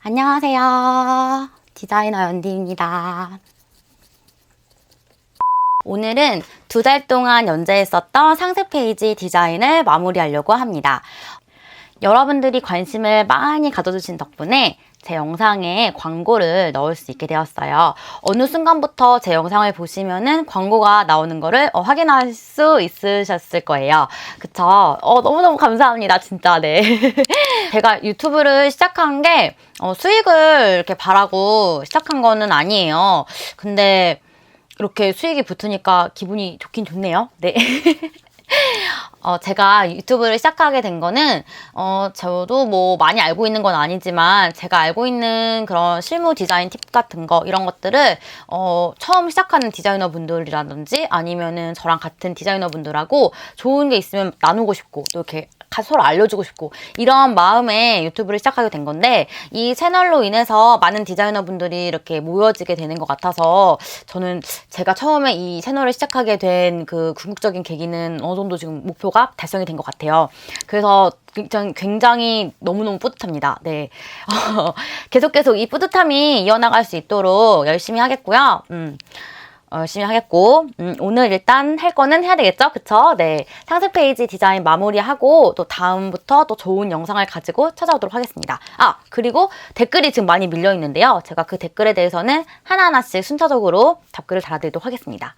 안녕하세요. 디자이너 연디입니다. 오늘은 2달 동안 연재했었던 상세 페이지 디자인을 마무리하려고 합니다. 여러분들이 관심을 많이 가져주신 덕분에 제 영상에 광고를 넣을 수 있게 되었어요. 어느 순간부터 제 영상을 보시면은 광고가 나오는 거를 확인할 수 있으셨을 거예요. 그쵸? 너무너무 감사합니다. 진짜, 네. 제가 유튜브를 시작한 게 수익을 이렇게 바라고 시작한 거는 아니에요. 근데 이렇게 수익이 붙으니까 기분이 좋긴 좋네요. 네. 제가 유튜브를 시작하게 된 거는, 저도 뭐 많이 알고 있는 건 아니지만, 제가 알고 있는 그런 실무 디자인 팁 같은 거, 이런 것들을, 처음 시작하는 디자이너 분들이라든지, 아니면은 저랑 같은 디자이너 분들하고 좋은 게 있으면 나누고 싶고, 또 이렇게 서로 알려주고 싶고, 이런 마음에 유튜브를 시작하게 된 건데, 이 채널로 인해서 많은 디자이너 분들이 이렇게 모여지게 되는 것 같아서, 저는 제가 처음에 이 채널을 시작하게 된 그 궁극적인 계기는 어느 정도 지금 목표가 달성이 된 것 같아요. 그래서 굉장히 너무너무 뿌듯합니다. 네. 계속 이 뿌듯함이 이어나갈 수 있도록 열심히 하겠고요. 열심히 하겠고, 오늘 일단 할 거는 해야 되겠죠? 그쵸? 네. 상세 페이지 디자인 마무리하고, 또 다음부터 또 좋은 영상을 가지고 찾아오도록 하겠습니다. 그리고 댓글이 지금 많이 밀려 있는데요. 제가 그 댓글에 대해서는 하나하나씩 순차적으로 답글을 달아드리도록 하겠습니다.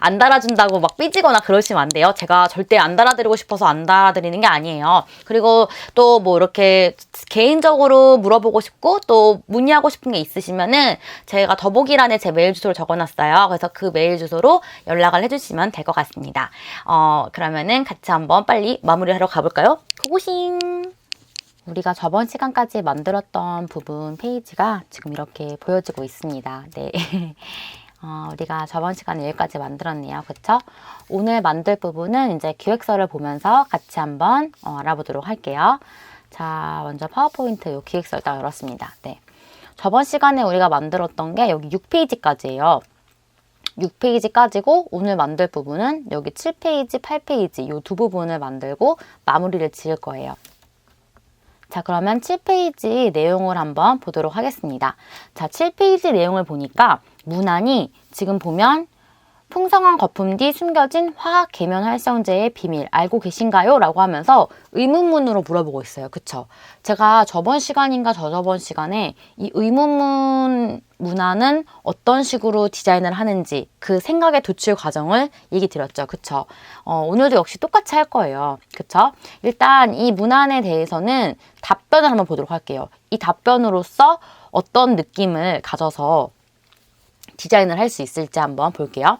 안 달아준다고 막 삐지거나 그러시면 안 돼요. 제가 절대 안 달아드리고 싶어서 안 달아드리는 게 아니에요. 그리고 또 뭐 이렇게 개인적으로 물어보고 싶고, 또 문의하고 싶은 게 있으시면은 제가 더보기란에 제 메일 주소를 적어놨어요. 그래서 그 메일 주소로 연락을 해주시면 될 것 같습니다. 그러면은 같이 한번 빨리 마무리하러 가볼까요? 고고싱! 우리가 저번 시간까지 만들었던 부분 페이지가 지금 이렇게 보여지고 있습니다. 네. 우리가 저번 시간에 여기까지 만들었네요. 그쵸? 오늘 만들 부분은 이제 기획서를 보면서 같이 한번 알아보도록 할게요. 자, 먼저 파워포인트 요 기획서 일단 열었습니다. 네. 저번 시간에 우리가 만들었던 게 여기 6페이지까지예요. 6페이지까지고 오늘 만들 부분은 여기 7페이지, 8페이지 이 두 부분을 만들고 마무리를 지을 거예요. 자, 그러면 7페이지 내용을 한번 보도록 하겠습니다. 자, 7페이지 내용을 보니까 문안이 지금 보면 풍성한 거품 뒤 숨겨진 화학 계면 활성제의 비밀 알고 계신가요? 라고 하면서 의문문으로 물어보고 있어요. 그쵸? 제가 저번 시간인가 저저번 시간에 이 의문문 문안은 어떤 식으로 디자인을 하는지 그 생각의 도출 과정을 얘기 드렸죠. 그쵸? 오늘도 역시 똑같이 할 거예요. 그쵸? 일단 이 문안에 대해서는 답변을 한번 보도록 할게요. 이 답변으로서 어떤 느낌을 가져서 디자인을 할 수 있을지 한번 볼게요.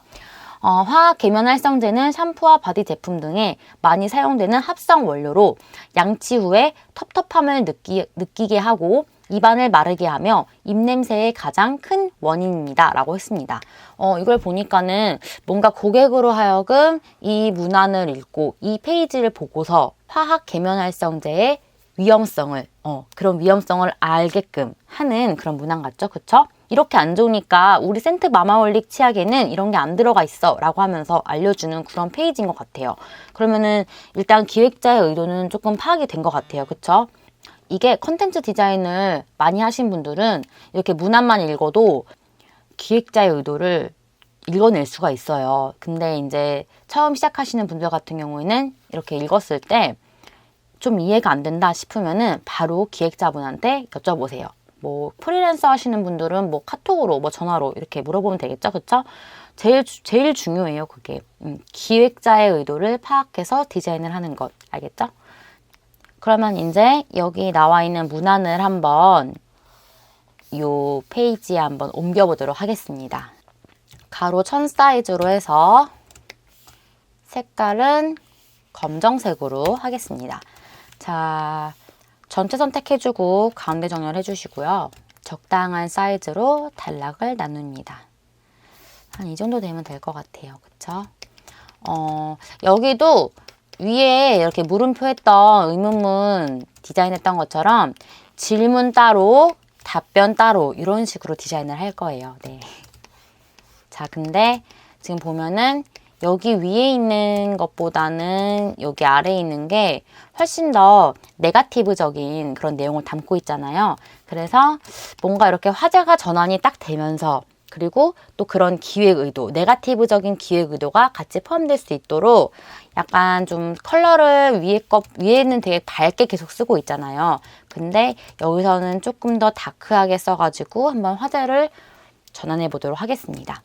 화학 계면 활성제는 샴푸와 바디 제품 등에 많이 사용되는 합성 원료로 양치 후에 텁텁함을 느끼게 하고 입안을 마르게 하며 입냄새의 가장 큰 원인입니다. 라고 했습니다. 이걸 보니까는 뭔가 고객으로 하여금 이 문안을 읽고 이 페이지를 보고서 화학 계면 활성제의 위험성을, 그런 위험성을 알게끔 하는 그런 문안 같죠? 그쵸? 이렇게 안 좋으니까 우리 센트 마마홀릭 치약에는 이런 게 안 들어가 있어 라고 하면서 알려주는 그런 페이지인 것 같아요. 그러면은 일단 기획자의 의도는 조금 파악이 된 것 같아요. 그쵸? 이게 컨텐츠 디자인을 많이 하신 분들은 이렇게 문안만 읽어도 기획자의 의도를 읽어낼 수가 있어요. 근데 이제 처음 시작하시는 분들 같은 경우에는 이렇게 읽었을 때 좀 이해가 안 된다 싶으면은 바로 기획자분한테 여쭤보세요. 뭐 프리랜서 하시는 분들은 뭐 카톡으로 뭐 전화로 이렇게 물어보면 되겠죠. 그쵸? 제일 중요해요. 그게 기획자의 의도를 파악해서 디자인을 하는 것. 알겠죠? 그러면 이제 여기 나와 있는 문안을 한번 이 페이지에 한번 옮겨보도록 하겠습니다. 가로 1000 사이즈로 해서 색깔은 검정색으로 하겠습니다. 자, 전체 선택해주고 가운데 정렬해주시고요. 적당한 사이즈로 단락을 나눕니다. 한 이 정도 되면 될 것 같아요. 그쵸? 여기도 위에 이렇게 물음표 했던 의문문 디자인했던 것처럼 질문 따로, 답변 따로 이런 식으로 디자인을 할 거예요. 네. 자, 근데 지금 보면은 여기 위에 있는 것보다는 여기 아래에 있는 게 훨씬 더 네거티브적인 그런 내용을 담고 있잖아요. 그래서 뭔가 이렇게 화제가 전환이 딱 되면서 그리고 또 그런 기획 의도, 네거티브적인 기획 의도가 같이 포함될 수 있도록 약간 좀 컬러를 위에는 되게 밝게 계속 쓰고 있잖아요. 근데 여기서는 조금 더 다크하게 써가지고 한번 화제를 전환해 보도록 하겠습니다.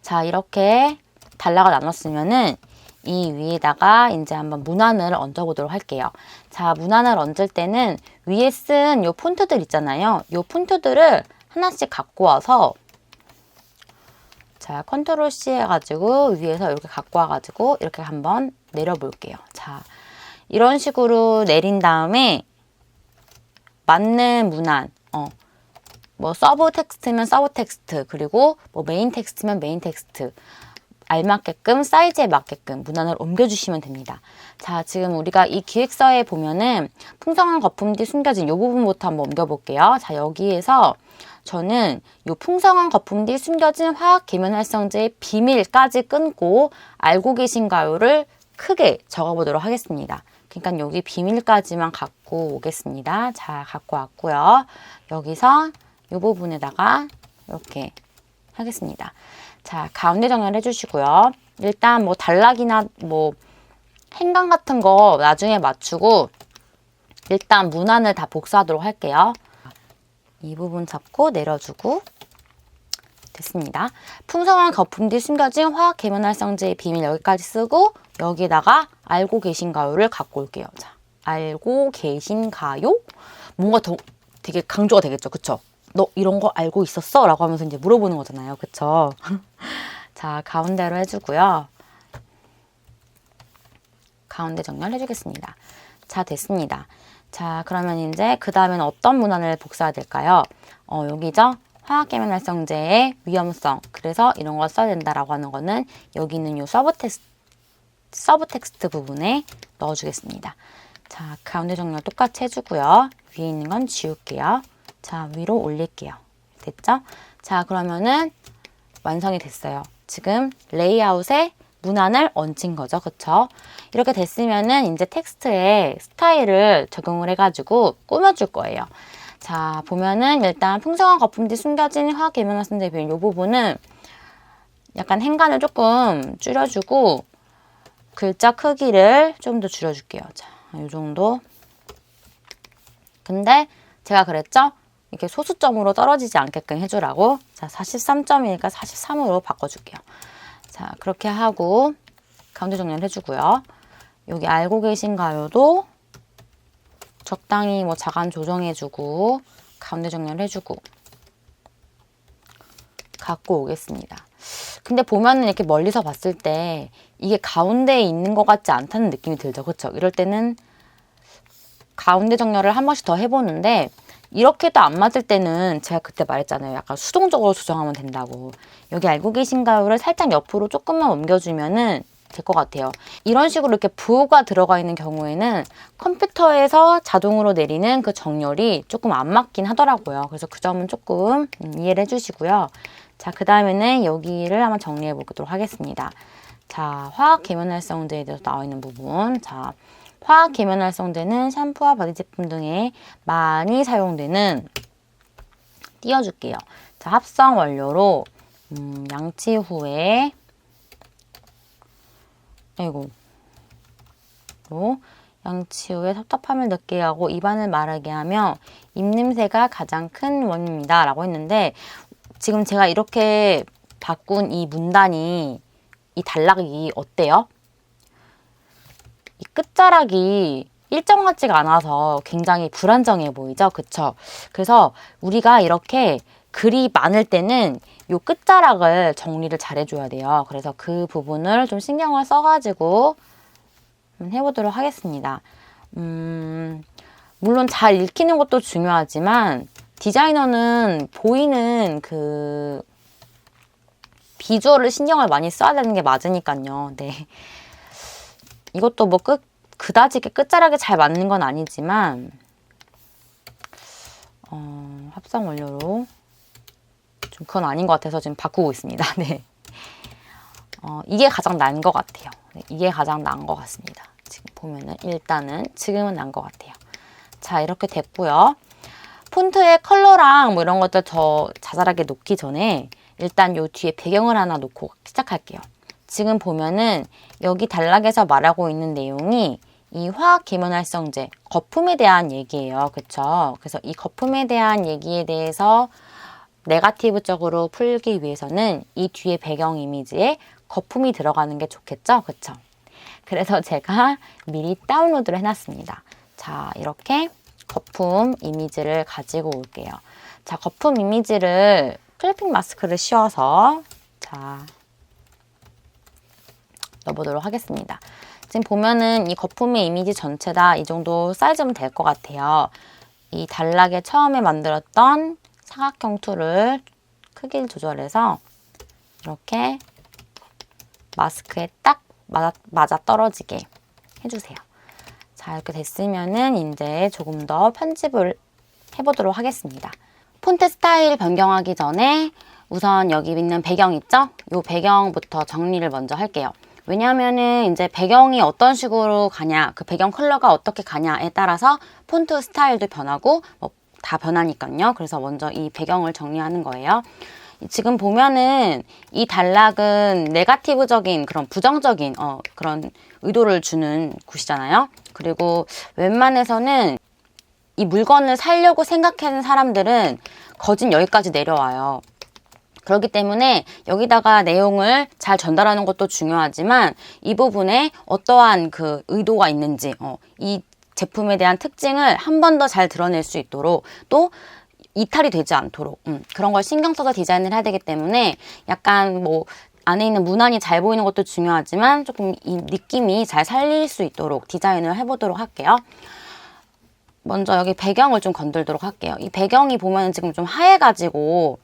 자, 이렇게 단락을 나눴으면은 이 위에다가 이제 한번 문안을 얹어 보도록 할게요. 자, 문안을 얹을 때는 위에 쓴 요 폰트들 있잖아요. 요 폰트들을 하나씩 갖고 와서 자, 컨트롤 C 해가지고 위에서 이렇게 갖고 와가지고 이렇게 한번 내려볼게요. 자, 이런 식으로 내린 다음에 맞는 문안, 뭐 서브 텍스트면 서브 텍스트, 그리고 뭐 메인 텍스트면 메인 텍스트, 알맞게끔 사이즈에 맞게끔 문안을 옮겨주시면 됩니다. 자, 지금 우리가 이 기획서에 보면은 풍성한 거품 뒤 숨겨진 이 부분부터 한번 옮겨볼게요. 자, 여기에서 저는 이 풍성한 거품 뒤 숨겨진 화학 계면 활성제의 비밀까지 끊고 알고 계신가요를 크게 적어보도록 하겠습니다. 그러니까 여기 비밀까지만 갖고 오겠습니다. 자, 갖고 왔고요. 여기서 이 부분에다가 이렇게 하겠습니다. 자, 가운데 정렬 해주시고요. 일단 뭐 단락이나 뭐 행간 같은 거 나중에 맞추고 일단 문안을 다 복사하도록 할게요. 이 부분 잡고 내려주고 됐습니다. 풍성한 거품 뒤 숨겨진 화학 계면 활성제의 비밀 여기까지 쓰고 여기다가 알고 계신가요를 갖고 올게요. 자, 알고 계신가요? 뭔가 더 되게 강조가 되겠죠. 그쵸? 너 이런 거 알고 있었어? 라고 하면서 이제 물어보는 거잖아요. 그쵸? 자, 가운데로 해주고요. 가운데 정렬해 주겠습니다. 자, 됐습니다. 자, 그러면 이제 그 다음에는 어떤 문안을 복사해야 될까요? 여기죠? 화학계면 활성제의 위험성. 그래서 이런 거 써야 된다라고 하는 거는 여기 있는 이 서브 텍스트 부분에 넣어주겠습니다. 자, 가운데 정렬 똑같이 해주고요. 위에 있는 건 지울게요. 자, 위로 올릴게요. 됐죠? 자, 그러면은 완성이 됐어요. 지금 레이아웃에 문안을 얹은 거죠. 그쵸? 이렇게 됐으면은 이제 텍스트에 스타일을 적용을 해가지고 꾸며줄 거예요. 자, 보면은 일단 풍성한 거품 뒤 숨겨진 화학 계면 활성제 비밀 이 부분은 약간 행간을 조금 줄여주고 글자 크기를 좀 더 줄여줄게요. 자, 이 정도. 근데 제가 그랬죠? 이렇게 소수점으로 떨어지지 않게끔 해주라고. 자, 43점이니까 43으로 바꿔줄게요. 자, 그렇게 하고 가운데 정렬 해주고요. 여기 알고 계신가요도 적당히 뭐 자간 조정해주고 가운데 정렬 해주고 갖고 오겠습니다. 근데 보면은 이렇게 멀리서 봤을 때 이게 가운데에 있는 것 같지 않다는 느낌이 들죠. 그렇죠? 이럴 때는 가운데 정렬을 한 번씩 더 해보는데 이렇게도 안 맞을 때는 제가 그때 말했잖아요. 약간 수동적으로 조정하면 된다고. 여기 알고 계신가요를 살짝 옆으로 조금만 옮겨주면은 될 것 같아요. 이런 식으로 이렇게 부호가 들어가 있는 경우에는 컴퓨터에서 자동으로 내리는 그 정렬이 조금 안 맞긴 하더라고요. 그래서 그 점은 조금 이해를 해주시고요. 자, 그 다음에는 여기를 한번 정리해 보도록 하겠습니다. 자, 화학 계면 활성제에 대해서 나와 있는 부분. 자, 화학 계면 활성제는 샴푸와 바디 제품 등에 많이 사용되는 띄워줄게요. 자, 합성 원료로 양치 후에 양치 후에 섭섭함을 느끼게 하고 입안을 마르게 하며 입냄새가 가장 큰 원인입니다. 라고 했는데 지금 제가 이렇게 바꾼 이 문단이 이 단락이 어때요? 이 끝자락이 일정 같지가 않아서 굉장히 불안정해 보이죠? 그쵸? 그래서 우리가 이렇게 글이 많을 때는 요 끝자락을 정리를 잘 해줘야 돼요. 그래서 그 부분을 좀 신경을 써가지고 해보도록 하겠습니다. 물론 잘 읽히는 것도 중요하지만 디자이너는 보이는 그 비주얼을 신경을 많이 써야 되는 게 맞으니까요. 네. 이것도 뭐 그다지게 끝자락에 잘 맞는 건 아니지만 합성 원료로 좀 그건 아닌 것 같아서 지금 바꾸고 있습니다. 네. 이게 가장 나은 것 같아요. 이게 가장 나은 것 같습니다. 지금 보면은 일단은 지금은 나은 것 같아요. 자, 이렇게 됐고요. 폰트의 컬러랑 뭐 이런 것들 더 자잘하게 놓기 전에 일단 요 뒤에 배경을 하나 놓고 시작할게요. 지금 보면은 여기 단락에서 말하고 있는 내용이 이 화학 계면활성제, 거품에 대한 얘기예요. 그쵸? 그래서 이 거품에 대한 얘기에 대해서 네거티브적으로 풀기 위해서는 이 뒤에 배경 이미지에 거품이 들어가는 게 좋겠죠? 그쵸? 그래서 제가 미리 다운로드를 해놨습니다. 자, 이렇게 거품 이미지를 가지고 올게요. 자, 거품 이미지를 클리핑 마스크를 씌워서 자 넣어보도록 하겠습니다. 지금 보면은 이 거품의 이미지 전체 다 이 정도 사이즈면 될 것 같아요. 이 단락에 처음에 만들었던 사각형 툴을 크기를 조절해서 이렇게 마스크에 딱 맞아 떨어지게 해주세요. 자, 이렇게 됐으면은 이제 조금 더 편집을 해보도록 하겠습니다. 폰트 스타일 변경하기 전에 우선 여기 있는 배경 있죠? 이 배경부터 정리를 먼저 할게요. 왜냐하면은 이제 배경이 어떤 식으로 가냐, 그 배경 컬러가 어떻게 가냐에 따라서 폰트 스타일도 변하고 다 변하니까요. 그래서 먼저 이 배경을 정리하는 거예요. 지금 보면은 이 단락은 네거티브적인 그런 부정적인 그런 의도를 주는 곳이잖아요. 그리고 웬만해서는 이 물건을 사려고 생각하는 사람들은 거진 여기까지 내려와요. 그렇기 때문에 여기다가 내용을 잘 전달하는 것도 중요하지만 이 부분에 어떠한 그 의도가 있는지 이 제품에 대한 특징을 한 번 더 잘 드러낼 수 있도록 또 이탈이 되지 않도록 그런 걸 신경 써서 디자인을 해야 되기 때문에 약간 뭐 안에 있는 문안이 잘 보이는 것도 중요하지만 조금 이 느낌이 잘 살릴 수 있도록 디자인을 해보도록 할게요. 먼저 여기 배경을 좀 건들도록 할게요. 이 배경이 보면 지금 좀 하얘가지고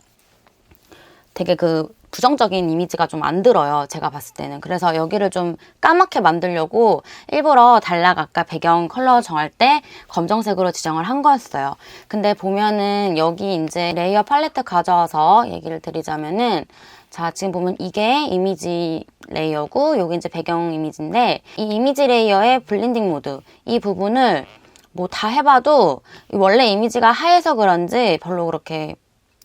되게 그 부정적인 이미지가 좀 안 들어요. 제가 봤을 때는. 그래서 여기를 좀 까맣게 만들려고 일부러 단락 아까 배경 컬러 정할 때 검정색으로 지정을 한 거였어요. 근데 보면은 여기 이제 레이어 팔레트 가져와서 얘기를 드리자면은 자, 지금 보면 이게 이미지 레이어고 여기 이제 배경 이미지인데 이 이미지 레이어의 블렌딩 모드 이 부분을 뭐 다 해봐도 원래 이미지가 하얘서 그런지 별로 그렇게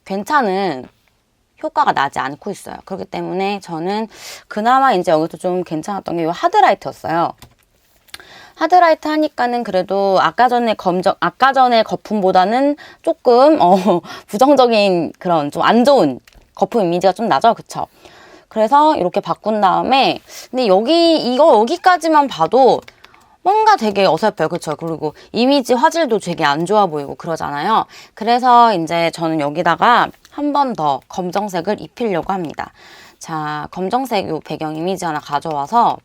괜찮은 효과가 나지 않고 있어요. 그렇기 때문에 저는 그나마 이제 여기서 좀 괜찮았던 게 이 하드라이트였어요. 하드라이트 하니까는 그래도 아까 전에 거품보다는 조금 부정적인 그런 좀 안 좋은 거품 이미지가 좀 나죠. 그쵸? 그래서 이렇게 바꾼 다음에 근데 여기까지만 봐도 뭔가 되게 어설퍼요. 그쵸? 그리고 이미지 화질도 되게 안 좋아 보이고 그러잖아요. 그래서 이제 저는 여기다가 한 번 더 검정색을 입히려고 합니다. 자, 검정색 요 배경 이미지 하나 가져와서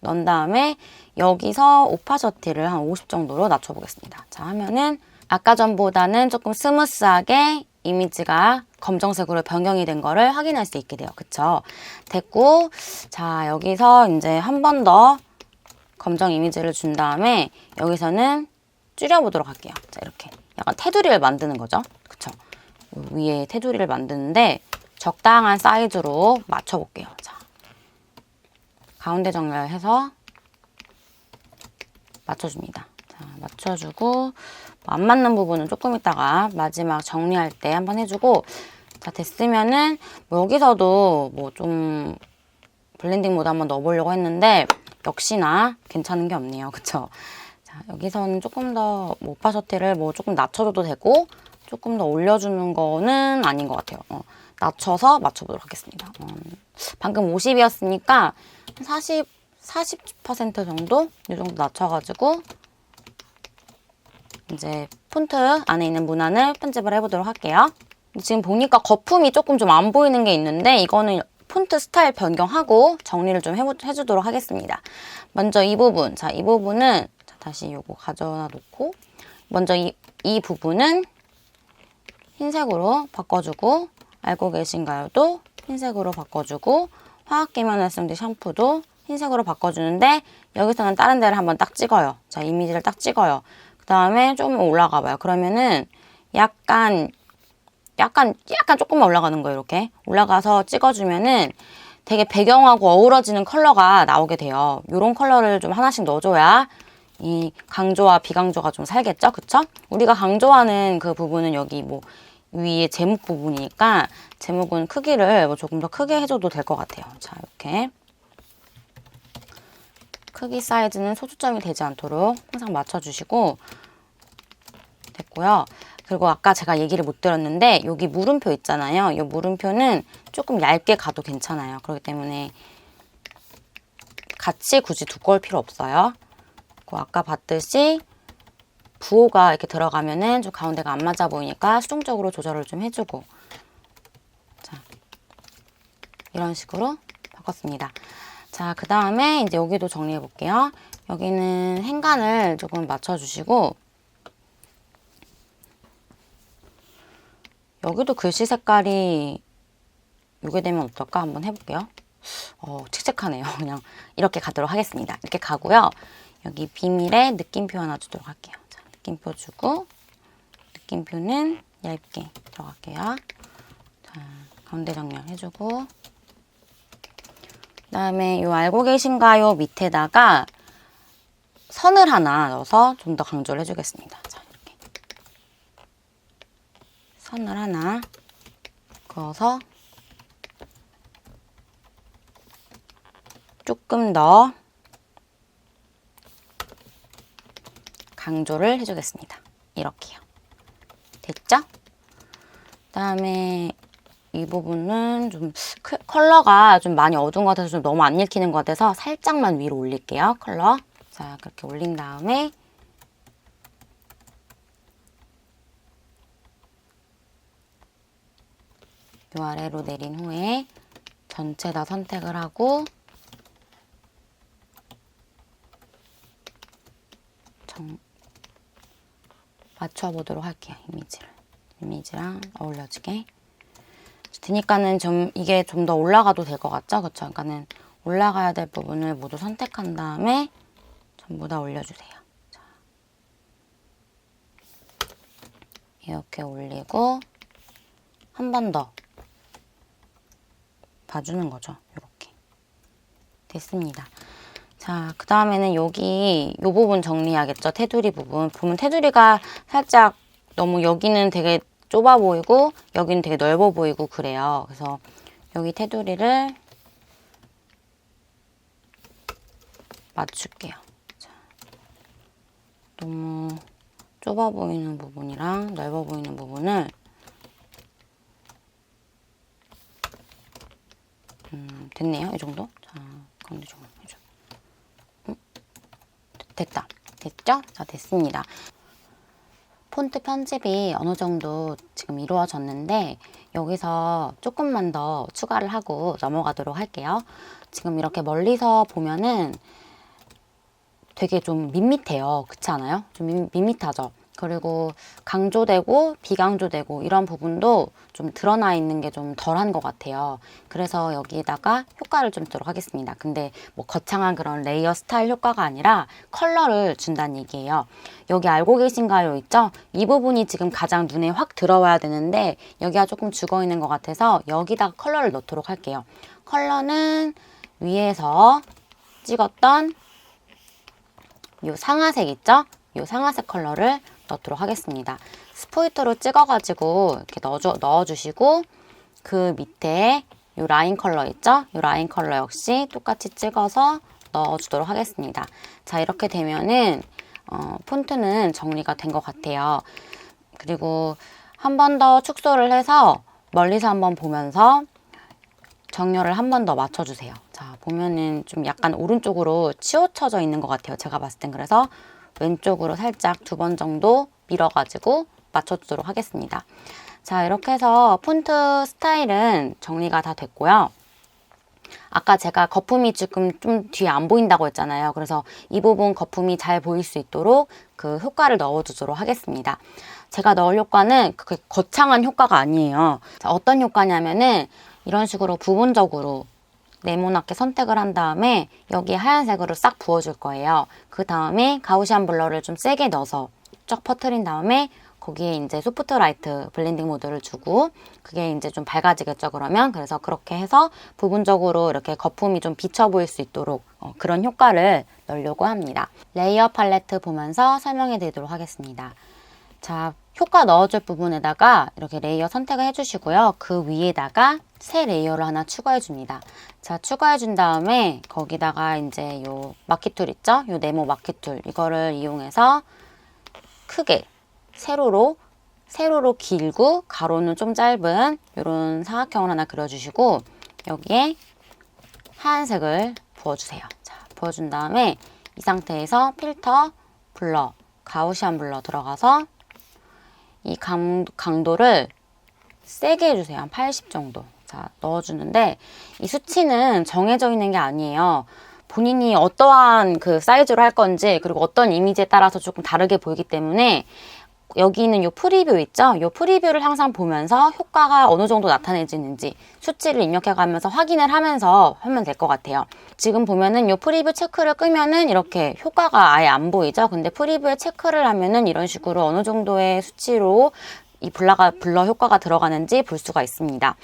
넣은 다음에 여기서 오파셔티를 한 50 정도로 낮춰보겠습니다. 자, 하면은 아까 전보다는 조금 스무스하게 이미지가 검정색으로 변경이 된 거를 확인할 수 있게 돼요. 그쵸? 됐고, 자, 여기서 이제 한 번 더 검정 이미지를 준 다음에 여기서는 줄여보도록 할게요. 자, 이렇게 약간 테두리를 만드는 거죠. 그쵸? 위에 테두리를 만드는데 적당한 사이즈로 맞춰볼게요. 자, 가운데 정렬해서 맞춰줍니다. 자, 맞춰주고 안 맞는 부분은 조금 있다가 마지막 정리할 때 한번 해주고 자, 됐으면은 뭐 여기서도 뭐 좀 블렌딩 모드 한번 넣어보려고 했는데 역시나 괜찮은 게 없네요. 그쵸? 자, 여기서는 조금 더 오파셔티를 뭐 조금 낮춰줘도 되고 조금 더 올려주는 거는 아닌 것 같아요. 낮춰서 맞춰보도록 하겠습니다. 방금 50이었으니까 40% 정도? 이 정도 낮춰가지고 이제 폰트 안에 있는 문안을 편집을 해보도록 할게요. 지금 보니까 거품이 조금 좀 안 보이는 게 있는데 이거는 폰트 스타일 변경하고 정리를 좀 해주도록 하겠습니다. 먼저 이 부분. 자, 이 부분은 자, 다시 요거 가져다 놓고 먼저 이 부분은 흰색으로 바꿔주고 알고 계신가요도 흰색으로 바꿔주고 화학계면활성제 샴푸도 흰색으로 바꿔주는데 여기서는 다른 데를 한번 딱 찍어요. 자, 이미지를 딱 찍어요. 그 다음에 좀 올라가 봐요. 그러면은 약간 조금만 올라가는 거예요. 이렇게 올라가서 찍어주면은 되게 배경하고 어우러지는 컬러가 나오게 돼요. 이런 컬러를 좀 하나씩 넣어줘야 이 강조와 비강조가 좀 살겠죠? 그쵸? 우리가 강조하는 그 부분은 여기 뭐 위에 제목 부분이니까 제목은 크기를 뭐 조금 더 크게 해줘도 될 것 같아요. 자, 이렇게 크기 사이즈는 소수점이 되지 않도록 항상 맞춰주시고 됐고요. 그리고 아까 제가 얘기를 못 드렸는데 여기 물음표 있잖아요. 이 물음표는 조금 얇게 가도 괜찮아요. 그렇기 때문에 같이 굳이 두꺼울 필요 없어요. 그리고 아까 봤듯이 부호가 이렇게 들어가면은 좀 가운데가 안 맞아 보이니까 수동적으로 조절을 좀 해주고 자, 이런 식으로 바꿨습니다. 자, 그 다음에 이제 여기도 정리해 볼게요. 여기는 행간을 조금 맞춰주시고 여기도 글씨 색깔이 이게 되면 어떨까 한번 해볼게요. 칙칙하네요. 그냥 이렇게 가도록 하겠습니다. 이렇게 가고요. 여기 비밀에 느낌표 하나 주도록 할게요. 자, 느낌표 주고 느낌표는 얇게 들어갈게요. 자, 가운데 정렬 해주고 그다음에 요 알고 계신가요 밑에다가 선을 하나 넣어서 좀 더 강조를 해주겠습니다. 자, 이렇게 선을 하나 그어서 조금 더 강조를 해주겠습니다. 이렇게요. 됐죠? 그다음에 이 부분은 좀 컬러가 좀 많이 어두운 것 같아서 좀 너무 안 읽히는 것 같아서 살짝만 위로 올릴게요. 컬러. 자, 그렇게 올린 다음에 이 아래로 내린 후에 전체 다 선택을 하고 맞춰보도록 할게요. 이미지랑 어울려지게. 드니까는 좀 이게 좀 더 올라가도 될 것 같죠? 그쵸? 그러니까는 올라가야 될 부분을 모두 선택한 다음에 전부 다 올려주세요. 자, 이렇게 올리고 한 번 더 봐주는 거죠. 이렇게 됐습니다. 자, 그 다음에는 여기 이 부분 정리해야겠죠. 테두리 부분. 보면 테두리가 살짝 너무 여기는 되게 좁아 보이고 여기는 되게 넓어 보이고 그래요. 그래서 여기 테두리를 맞출게요. 자, 너무 좁아 보이는 부분이랑 넓어 보이는 부분을 됐네요. 이 정도. 자, 가운데 좀 해줘. 됐다. 됐죠? 자, 됐습니다. 폰트 편집이 어느 정도 지금 이루어졌는데 여기서 조금만 더 추가를 하고 넘어가도록 할게요. 지금 이렇게 멀리서 보면은 되게 좀 밋밋해요. 그렇지 않아요? 좀 밋밋하죠? 그리고 강조되고 비강조되고 이런 부분도 좀 드러나 있는 게 좀 덜한 것 같아요. 그래서 여기에다가 효과를 좀 주도록 하겠습니다. 근데 뭐 거창한 그런 레이어 스타일 효과가 아니라 컬러를 준다는 얘기예요. 여기 알고 계신가요? 있죠? 이 부분이 지금 가장 눈에 확 들어와야 되는데 여기가 조금 죽어 있는 것 같아서 여기다가 컬러를 넣도록 할게요. 컬러는 위에서 찍었던 이 상아색 있죠? 이 상아색 컬러를 넣도록 하겠습니다. 스포이터로 찍어가지고 이렇게 넣어주시고 그 밑에 이 라인 컬러 있죠? 이 라인 컬러 역시 똑같이 찍어서 넣어주도록 하겠습니다. 자, 이렇게 되면은 폰트는 정리가 된 것 같아요. 그리고 한 번 더 축소를 해서 멀리서 한번 보면서 정렬을 한 번 더 맞춰주세요. 자, 보면은 좀 약간 오른쪽으로 치우쳐져 있는 것 같아요. 제가 봤을 땐. 그래서 왼쪽으로 살짝 2번 정도 밀어가지고 맞춰주도록 하겠습니다. 자, 이렇게 해서 폰트 스타일은 정리가 다 됐고요. 아까 제가 거품이 지금 좀 뒤에 안 보인다고 했잖아요. 그래서 이 부분 거품이 잘 보일 수 있도록 그 효과를 넣어주도록 하겠습니다. 제가 넣을 효과는 그게 거창한 효과가 아니에요. 자, 어떤 효과냐면은 이런 식으로 부분적으로 네모나게 선택을 한 다음에 여기에 하얀색으로 싹 부어줄 거예요. 그 다음에 가우시안 블러를 좀 세게 넣어서 쫙 퍼뜨린 다음에 거기에 이제 소프트 라이트 블렌딩 모드를 주고 그게 이제 좀 밝아지겠죠, 그러면. 그래서 그렇게 해서 부분적으로 이렇게 거품이 좀 비쳐 보일 수 있도록 그런 효과를 넣으려고 합니다. 레이어 팔레트 보면서 설명해 드리도록 하겠습니다. 자, 효과 넣어줄 부분에다가 이렇게 레이어 선택을 해주시고요. 그 위에다가 새 레이어를 하나 추가해 줍니다. 자, 추가해 준 다음에 거기다가 이제 요 마키툴 있죠? 요 네모 마키툴 이거를 이용해서 크게 세로로 길고 가로는 좀 짧은 이런 사각형을 하나 그려주시고 여기에 하얀색을 부어주세요. 자, 부어준 다음에 이 상태에서 필터, 블러, 가우시안 블러 들어가서 이 강도를 세게 해주세요. 한 80 정도. 자, 넣어주는데 이 수치는 정해져 있는 게 아니에요. 본인이 어떠한 그 사이즈로 할 건지 그리고 어떤 이미지에 따라서 조금 다르게 보이기 때문에 여기 있는 요 프리뷰 있죠? 요 프리뷰를 항상 보면서 효과가 어느 정도 나타내지는지 수치를 입력해가면서 확인을 하면서 하면 될 것 같아요. 지금 보면은 요 프리뷰 체크를 끄면은 이렇게 효과가 아예 안 보이죠? 근데 프리뷰에 체크를 하면은 이런 식으로 어느 정도의 수치로 이 블러 효과가 들어가는지 볼 수가 있습니다.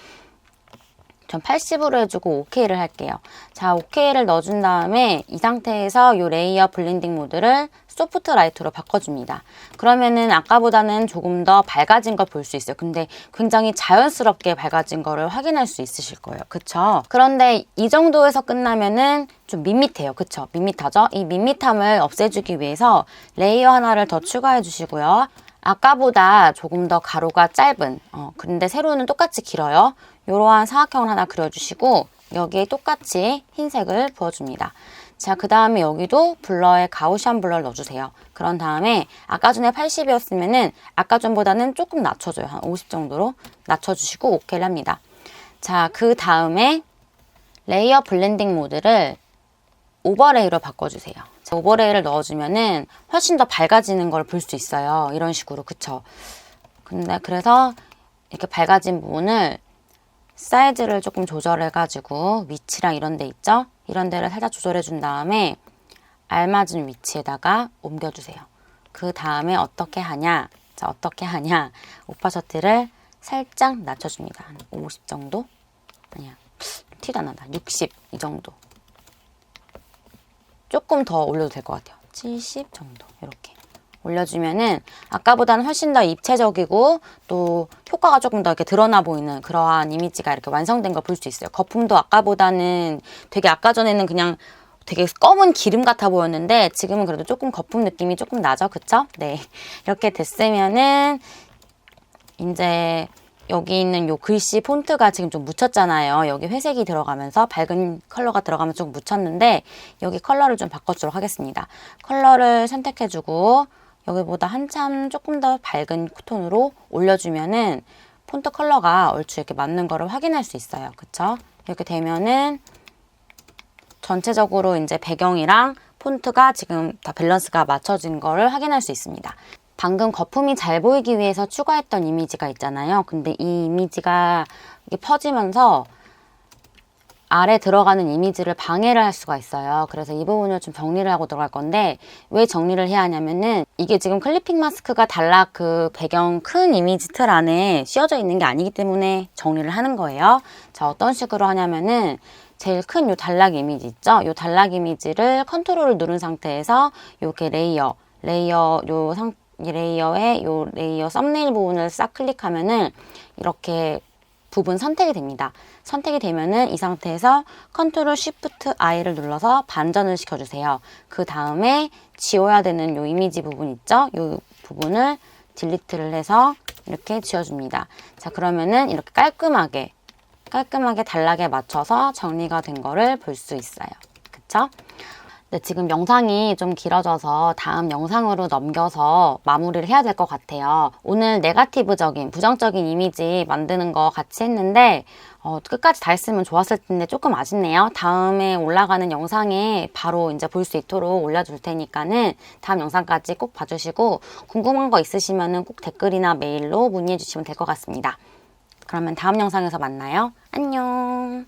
전 80으로 해주고 OK를 할게요. 자, OK를 넣어준 다음에 이 상태에서 이 레이어 블렌딩 모드를 소프트 라이트로 바꿔줍니다. 그러면은 아까보다는 조금 더 밝아진 걸 볼 수 있어요. 근데 굉장히 자연스럽게 밝아진 거를 확인할 수 있으실 거예요. 그쵸? 그런데 이 정도에서 끝나면은 좀 밋밋해요. 그쵸? 밋밋하죠? 이 밋밋함을 없애주기 위해서 레이어 하나를 더 추가해 주시고요. 아까보다 조금 더 가로가 짧은 근데 세로는 똑같이 길어요. 이러한 사각형을 하나 그려주시고 여기에 똑같이 흰색을 부어줍니다. 자, 그 다음에 여기도 블러에 가우시안 블러를 넣어주세요. 그런 다음에 아까 전에 80이었으면은 아까 전보다는 조금 낮춰줘요. 한 50 정도로 낮춰주시고 OK를 합니다. 자, 그 다음에 레이어 블렌딩 모드를 오버레이로 바꿔주세요. 자, 오버레이를 넣어주면은 훨씬 더 밝아지는 걸 볼 수 있어요. 이런 식으로, 그쵸? 근데 그래서 이렇게 밝아진 부분을 사이즈를 조금 조절해가지고 위치랑 이런 데 있죠? 이런 데를 살짝 조절해준 다음에 알맞은 위치에다가 옮겨주세요. 그 다음에 어떻게 하냐? 자, 어떻게 하냐? 오파셔티를 살짝 낮춰줍니다. 한 50 정도? 아니야, 티도 안 난다. 60 이 정도. 조금 더 올려도 될 것 같아요. 70 정도 이렇게 올려주면은 아까보다는 훨씬 더 입체적이고 또 효과가 조금 더 이렇게 드러나 보이는 그러한 이미지가 이렇게 완성된 걸 볼 수 있어요. 거품도 아까보다는 되게 아까 전에는 그냥 되게 검은 기름 같아 보였는데 지금은 그래도 조금 거품 느낌이 조금 나죠, 그쵸? 네, 이렇게 됐으면은 이제 여기 있는 요 글씨 폰트가 지금 좀 묻혔잖아요. 여기 회색이 들어가면서 밝은 컬러가 들어가면서 좀 묻혔는데 여기 컬러를 좀 바꿔주도록 하겠습니다. 컬러를 선택해주고 여기보다 한참 조금 더 밝은 톤으로 올려주면은 폰트 컬러가 얼추 이렇게 맞는 거를 확인할 수 있어요. 그쵸? 이렇게 되면은 전체적으로 이제 배경이랑 폰트가 지금 다 밸런스가 맞춰진 거를 확인할 수 있습니다. 방금 거품이 잘 보이기 위해서 추가했던 이미지가 있잖아요. 근데 이 이미지가 이게 퍼지면서 아래 들어가는 이미지를 방해를 할 수가 있어요. 그래서 이 부분을 좀 정리를 하고 들어갈 건데 왜 정리를 해야 하냐면은 이게 지금 클리핑 마스크가 단락 그 배경 큰 이미지 틀 안에 씌워져 있는 게 아니기 때문에 정리를 하는 거예요. 자, 어떤 식으로 하냐면은 제일 큰 요 단락 이미지 있죠? 요 단락 이미지를 컨트롤을 누른 상태에서 이렇게 이 레이어의 요 레이어 썸네일 부분을 싹 클릭하면은 이렇게 부분 선택이 됩니다. 선택이 되면은 이 상태에서 컨트롤 쉬프트 I를 눌러서 반전을 시켜주세요. 그 다음에 지워야 되는 요 이미지 부분 있죠? 요 부분을 딜리트를 해서 이렇게 지워줍니다. 자, 그러면은 이렇게 깔끔하게 단락에 맞춰서 정리가 된 거를 볼 수 있어요. 그쵸? 네, 지금 영상이 좀 길어져서 다음 영상으로 넘겨서 마무리를 해야 될 것 같아요. 오늘 네거티브적인, 부정적인 이미지 만드는 거 같이 했는데 끝까지 다 했으면 좋았을 텐데 조금 아쉽네요. 다음에 올라가는 영상에 바로 이제 볼 수 있도록 올려줄 테니까는 다음 영상까지 꼭 봐주시고 궁금한 거 있으시면은 꼭 댓글이나 메일로 문의해 주시면 될 것 같습니다. 그러면 다음 영상에서 만나요. 안녕.